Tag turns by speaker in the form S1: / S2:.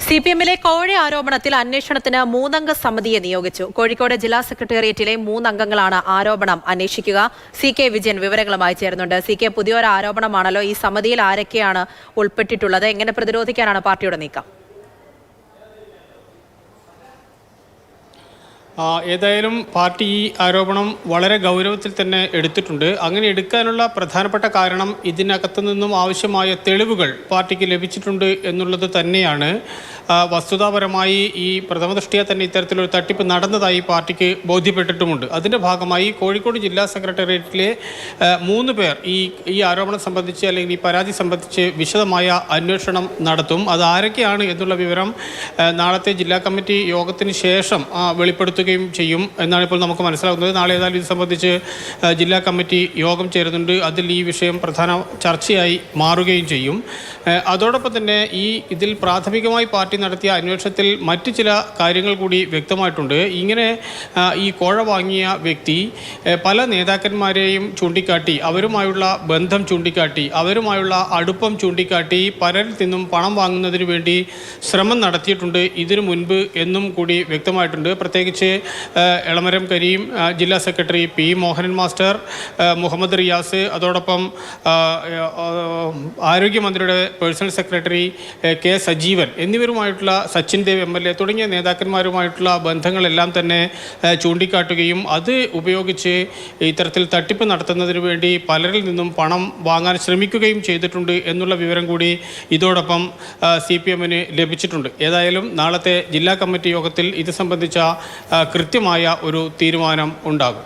S1: സിപിഎമ്മിലെ കോഴ ആരോപണത്തിൽ അന്വേഷണത്തിന് 3 അംഗ സമിതിയെ നിയോഗിച്ചു. കോഴിക്കോട് ജില്ലാ സെക്രട്ടേറിയറ്റിലെ 3 അംഗങ്ങളാണ് ആരോപണം അന്വേഷിക്കുക. CK വിജയൻ വിവരങ്ങളുമായി ചേരുന്നുണ്ട്. CK, പുതിയൊരു ആരോപണമാണല്ലോ. ഈ സമിതിയിൽ ആരൊക്കെയാണ് ഉൾപ്പെട്ടിട്ടുള്ളത്? എങ്ങനെ പ്രതിരോധിക്കാനാണ് പാർട്ടിയുടെ നീക്കം?
S2: ഏതായാലും പാർട്ടി ഈ ആരോപണം വളരെ ഗൗരവത്തിൽ തന്നെ എടുത്തിട്ടുണ്ട്. അങ്ങനെ എടുക്കാനുള്ള പ്രധാനപ്പെട്ട കാരണം ഇതിനകത്തു നിന്നും ആവശ്യമായ തെളിവുകൾ പാർട്ടിക്ക് ലഭിച്ചിട്ടുണ്ട് എന്നുള്ളത് തന്നെയാണ്. വസ്തുതാപരമായി ഈ പ്രഥമദൃഷ്ടിയ തന്നെ ഇത്തരത്തിലൊരു തട്ടിപ്പ് നടന്നതായി പാർട്ടിക്ക് ബോധ്യപ്പെട്ടിട്ടുമുണ്ട്. അതിൻ്റെ ഭാഗമായി കോഴിക്കോട് ജില്ലാ സെക്രട്ടേറിയറ്റിലെ 3 പേർ ഈ ആരോപണം സംബന്ധിച്ച് അല്ലെങ്കിൽ ഈ പരാതി സംബന്ധിച്ച് വിശദമായ അന്വേഷണം നടത്തും. അത് ആരൊക്കെയാണ് എന്നുള്ള വിവരം നാളത്തെ ജില്ലാ കമ്മിറ്റി യോഗത്തിന് ശേഷം വെളിപ്പെടുത്തുകയും ചെയ്യും എന്നാണ് ഇപ്പോൾ നമുക്ക് മനസ്സിലാകുന്നത്. നാളെ ഏതായാലും ഇത് സംബന്ധിച്ച് ജില്ലാ കമ്മിറ്റി യോഗം ചേരുന്നുണ്ട്. അതിൽ ഈ വിഷയം പ്രധാന ചർച്ചയായി മാറുകയും ചെയ്യും. അതോടൊപ്പം തന്നെ ഇതിൽ പ്രാഥമികമായി പാർട്ടി നടത്തിയ അന്വേഷണത്തിൽ മറ്റു ചില കാര്യങ്ങൾ കൂടി വ്യക്തമായിട്ടുണ്ട്. ഇങ്ങനെ ഈ കോഴ വാങ്ങിയ വ്യക്തി പല നേതാക്കന്മാരെയും ചൂണ്ടിക്കാട്ടി, അവരുമായുള്ള ബന്ധം ചൂണ്ടിക്കാട്ടി, അവരുമായുള്ള അടുപ്പം ചൂണ്ടിക്കാട്ടി പലരിൽ നിന്നും പണം വാങ്ങുന്നതിന് വേണ്ടി ശ്രമം നടത്തിയിട്ടുണ്ട് ഇതിനു മുൻപ് എന്നും കൂടി വ്യക്തമായിട്ടുണ്ട്. പ്രത്യേകിച്ച് എളമരം കരീം, ജില്ലാ secretary P Mohanan master, Muhammad Riyas, അതോടൊപ്പം ആരോഗ്യമന്ത്രിയുടെ പേഴ്സണൽ സെക്രട്ടറി കെ സജീവൻ എന്നിവരുമായിട്ടുള്ള സച്ചിൻ ദേവ് MLA തുടങ്ങിയ നേതാക്കന്മാരുമായിട്ടുള്ള ബന്ധങ്ങളെല്ലാം തന്നെ ചൂണ്ടിക്കാട്ടുകയും അത് ഉപയോഗിച്ച് ഇത്തരത്തിൽ തട്ടിപ്പ് നടത്തുന്നതിന് വേണ്ടി പലരിൽ നിന്നും പണം വാങ്ങാൻ ശ്രമിക്കുകയും ചെയ്തിട്ടുണ്ട് എന്നുള്ള വിവരം കൂടി ഇതോടൊപ്പം CPM-ന് ലഭിച്ചിട്ടുണ്ട്. ഏതായാലും നാളത്തെ ജില്ലാ കമ്മിറ്റി യോഗത്തിൽ ഇത് സംബന്ധിച്ച കൃത്യമായ ഒരു തീരുമാനം ഉണ്ടാകും.